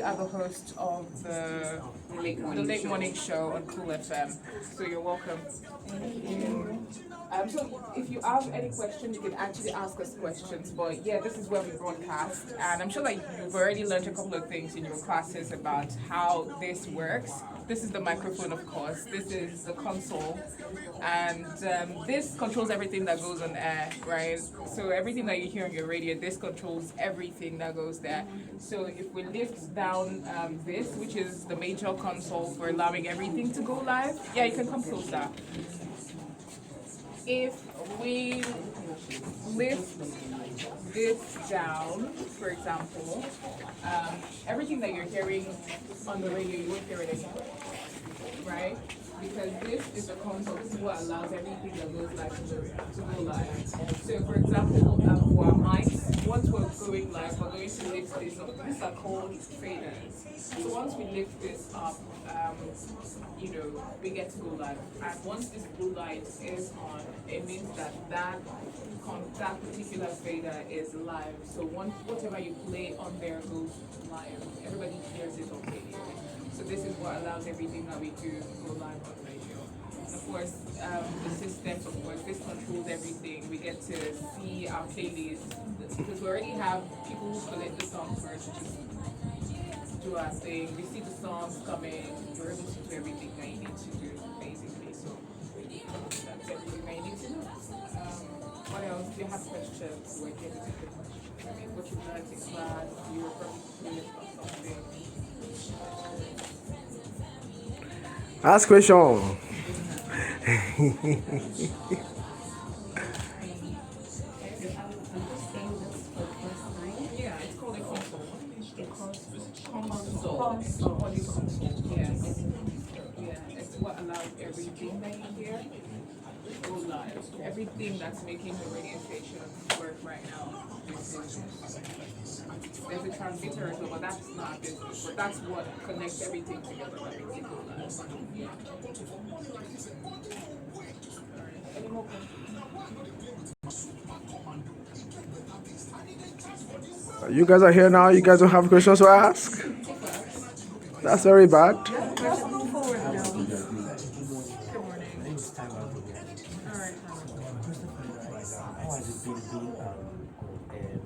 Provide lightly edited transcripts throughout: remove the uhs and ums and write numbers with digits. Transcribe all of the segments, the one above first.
are the host of the late morning show on Cool FM. So you're welcome. So if you have any questions, you can actually ask us questions. But yeah, this is where we broadcast, and I'm sure that you've already learned a couple of things in your classes about how this works. This is the microphone, of course. This is the console, and this controls everything that goes on air, right? So everything that you hear on your radio, this controls everything that goes there. So if we lift down this, which is the major console for allowing everything to go live, yeah, you can come closer. If we lift this down, for example, everything that you're hearing on the radio, you won't hear it anymore, right? Because this is the console, this is what allows everything that goes live to go live. So for example, for our mics, once we're going live, we're going to lift this up. These are called faders. So once we lift this up, we get to go live. And once this blue light is on, it means that particular fader is live. So whatever you play on there goes live. Everybody hears it on radio. So this is what allows everything that we do go live on radio. And of course, the systems, of course, this controls everything. We get to see our playlists because we already have people who collect the songs first, just do our thing. We see the songs coming. You're able to do everything that you need to do, basically. So that's everything that you need to know. What else? Do you have questions? We're here to take the questions. I mean, what you learned in class, you were probably curious about something. Ask question. Yeah, it's called a console. Yes. Yeah, it's what allows everything that you hear to go live. Everything that's making the radio station work right now. There's a transmitter as well, but that's not a business. But that's what connects everything together that makes it go live. Any more questions? You guys are here now. You guys don't have questions to ask. That's very bad. Good morning. All right. How has it been being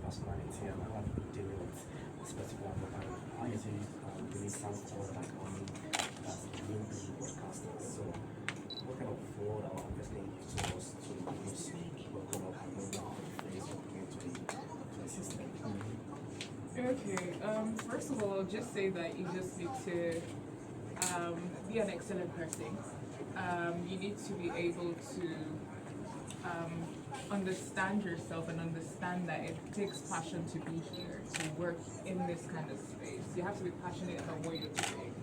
personality and how have you been dealing with this particular environment? How is it doing some calls like as being broadcasters? So what kind of role are obviously supposed to use what kind of Facebook to the system? Okay. First of all, just say that you just need to be an excellent person. You need to be able to understand yourself and understand that it takes passion to be here, to work in this kind of space. You have to be passionate about what you're doing.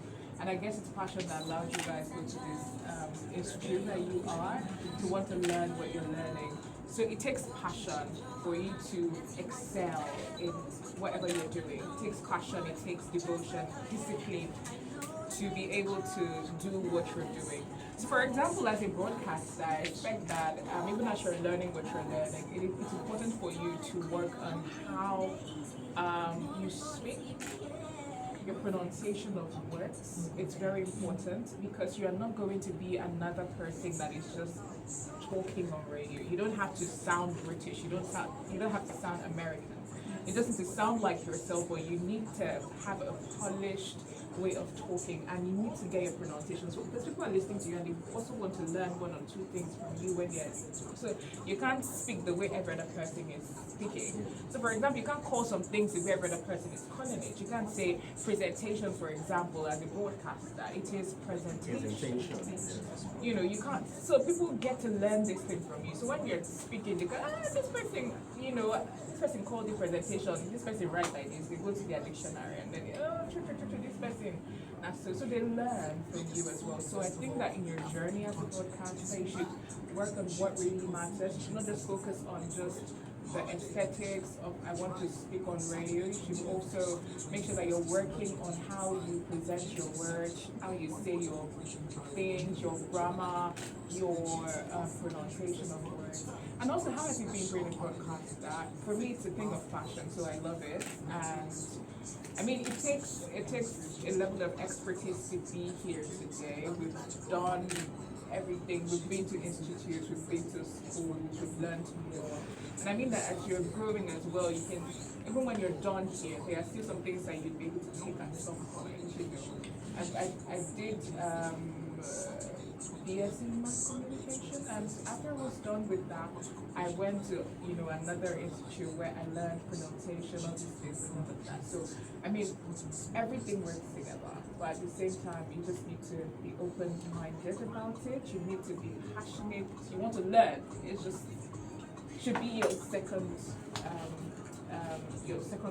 And I guess it's passion that allows you guys to go to this institute that you are, to want to learn what you're learning. So it takes passion for you to excel in whatever you're doing. It takes passion, it takes devotion, discipline to be able to do what you're doing. So for example, as a broadcaster, I expect that even as you're learning what you're learning, it's important for you to work on how you speak, your pronunciation of words. It's very important because you are not going to be another person that is just talking on radio. You don't have to sound British. You don't have to sound American. It doesn't have to sound like yourself, but you need to have a polished way of talking, and you need to get your pronunciation. So because people are listening to you and they also want to learn one or two things from you when they're listening. So you can't speak the way every other person is speaking. So for example, you can't call some things the way every other person is calling it. You can't say presentation, for example, as a broadcaster. It is presentation. You can't. So people get to learn this thing from you. So when you're speaking, they go, this person, this person called it presentation. This person writes like this. They go to their dictionary and then this person. So they learn from you as well. So I think that in your journey as a broadcaster, you should work on what really matters. You should not just focus on just the aesthetics of I want to speak on radio. You should also make sure that you're working on how you present your words, how you say your things, your grammar, your pronunciation of words. And also, how has it been being a broadcaster? For me, it's a thing of passion, so I love it. And I mean, it takes a level of expertise to be here today. We've done everything. We've been to institutes, we've been to schools, we've learned more. And I mean that as you're growing as well, you can, even when you're done here, there are still some things that you'd be able to take at some point. You know, I did BS in mass communication, and after I was done with that, I went to another institute where I learned pronunciation, all these things and all of that. So I mean, everything works together, but at the same time, you just need to be open-minded about it. You need to be passionate. You want to learn. It just should be your second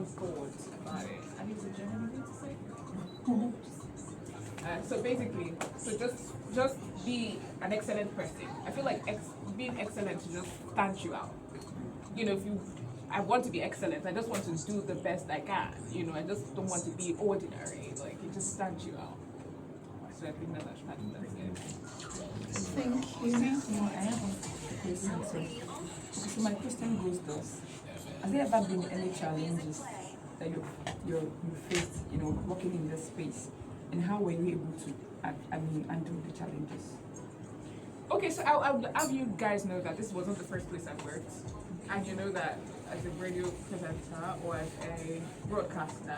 thought about it. And it's a genuine thing to say. So basically, just be an excellent person. I feel like being excellent just stands you out. You know, I want to be excellent. I just want to do the best I can. You know, I just don't want to be ordinary. Like, it just stands you out. So I think that's it. Thank you. I have a question. So my question goes thus: has there ever been any challenges that you faced, working in this space, and how were you able to, undo the challenges? Okay, so I'll have you guys know that this wasn't the first place I worked, and you know that as a radio presenter or as a broadcaster,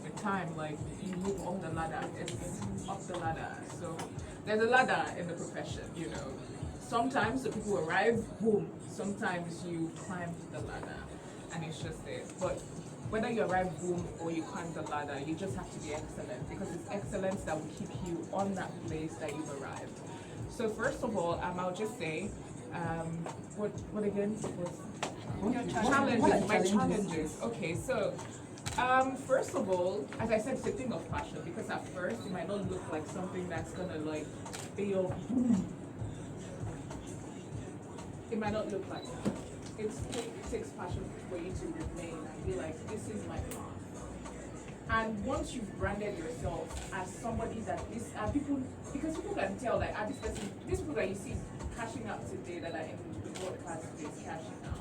with time, like, you move up the ladder, it's up the ladder. So there's a ladder in the profession, you know. Sometimes the people arrive, boom. Sometimes you climb the ladder, and it's just it. But whether you arrive boom or you climb the ladder, you just have to be excellent, because it's excellence that will keep you on that place that you've arrived. So first of all, I'll just say, what again was challenges? My challenges. Okay, so first of all, as I said, it's a thing of passion, because at first it might not look like something that's gonna like feel boom. It might not look like that. It takes passion for you to remain and be like, this is my path. And once you've branded yourself as somebody that people, because people can tell that these people that you see cashing out today that are in the broadcast space cashing out.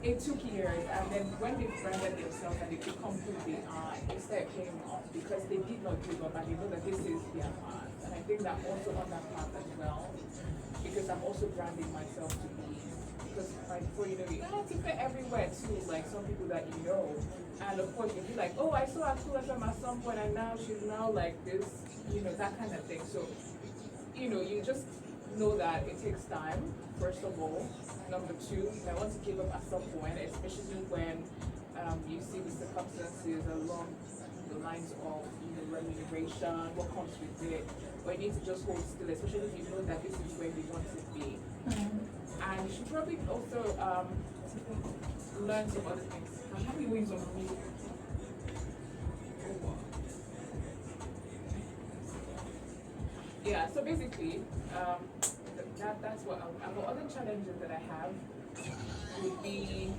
It took years, and then when they branded themselves and they become who they are, they start paying off because they did not give up and they know that this is their path. And I think that also on that path as well, because I'm also branding myself to be. Because before you know it, to fit everywhere too, like some people that you know. And of course you'll be like, oh, I saw Akula FM at some point and now she's now like this, that kind of thing. So, you just know that it takes time, first of all. Number two, you might want to give up at some point, especially when you see the circumstances along the lines of remuneration, what comes with it. But you need to just hold still, especially if you know that this is where you want to be. And you should probably also learn some other things. How many ways on music? Yeah, so basically, that's what the other challenges that I have would be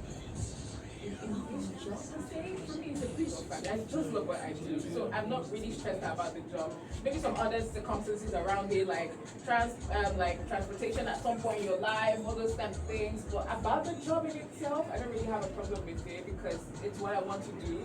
in this job per se. For me, it's a big fact. I just love what I do, so I'm not really stressed about the job. Maybe some other circumstances around it, like transportation at some point in your life, all those kind of things. But about the job in itself, I don't really have a problem with it because it's what I want to do.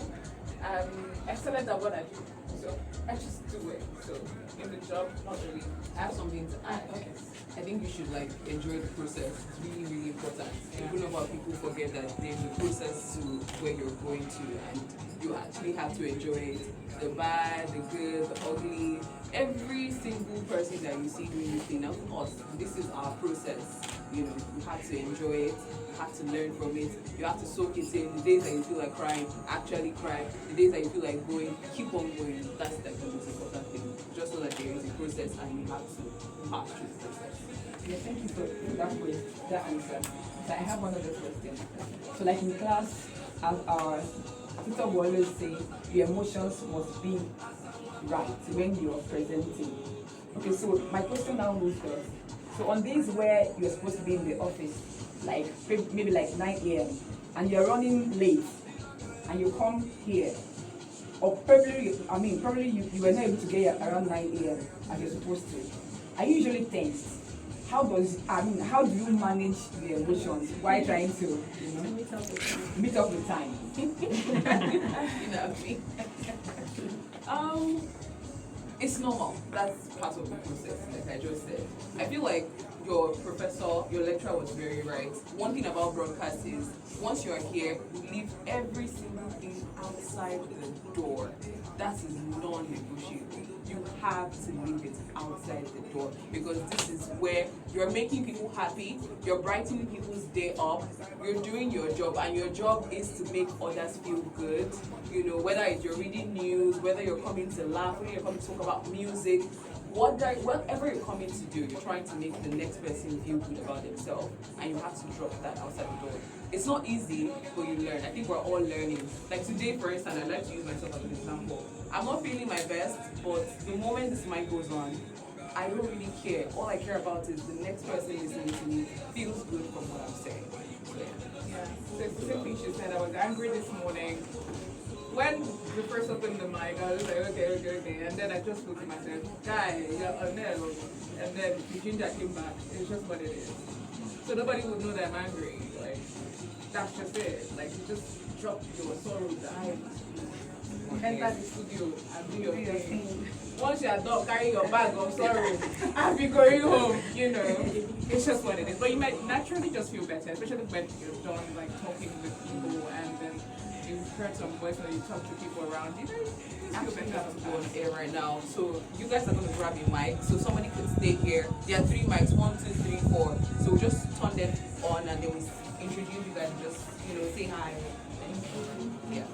I'm excellent at what I do, so I just do it. So in the job, not really. I have something to add. Okay. I think you should enjoy the process. It's really, really important. A good number of people forget that there's a process to where you're going to, and you actually have to enjoy it. The bad, the good, the ugly. Every single person that you see doing this thing, not us. This is our process. You have to enjoy it. You have to learn from it. You have to soak it in. The days that you feel like crying, actually cry. The days that you feel like going, keep on going. That's the most important thing. Just know that there is a process and you have to pass through the process. Yeah, thank you for that answer. So I have one other question. So like in class, as our teacher will always say, your emotions must be right when you are presenting. Okay, so my question now goes first. So on days where you're supposed to be in the office, like maybe like 9 a.m. and you're running late and you come here, or probably you were not able to get here around 9 a.m. as you're supposed to, are you usually tense? how do you manage the emotions while trying to, meet up with time? It's normal. That's part of the process, like I just said. I feel like your professor, your lecturer was very right. One thing about broadcast is once you are here, you leave every single thing outside the door. That is non-negotiable. You have to leave it outside the door because this is where you're making people happy, you're brightening people's day up, you're doing your job, and your job is to make others feel good. Whether it's you're reading news, whether you're coming to laugh, whether you're coming to talk about music, whatever you're coming to do, you're trying to make the next person feel good about themselves, and you have to drop that outside the door. It's not easy, but you learn. I think we're all learning. Like today, for instance, I'd like to use myself as an example. I'm not feeling my best, but the moment this mic goes on, I don't really care. All I care about is the next person listening to me feels good from what I'm saying. So, Yeah. So it's the same thing she said. I was angry this morning. When we first opened the mic, I was like, okay. And then I just looked at myself, guy, you're a nail. And then Ginger came back. It's just what it is. So nobody would know that I'm angry. Like, that's just it. Like, you just drop your sorrow down. Enter the studio and do your thing. Once you're done, carry your bag of sorrow and be going home, It's just what it is. But you might naturally just feel better, especially when you're done, like, talking with people and then you've heard some voice when you talk to people around you. I actually have to go on air right now. So you guys are going to grab your mic. So somebody can stay here. There are 3 mics, 1, 2, 3, 4. So we'll just turn them on and then we introduce you guys and just, say hi. Yeah.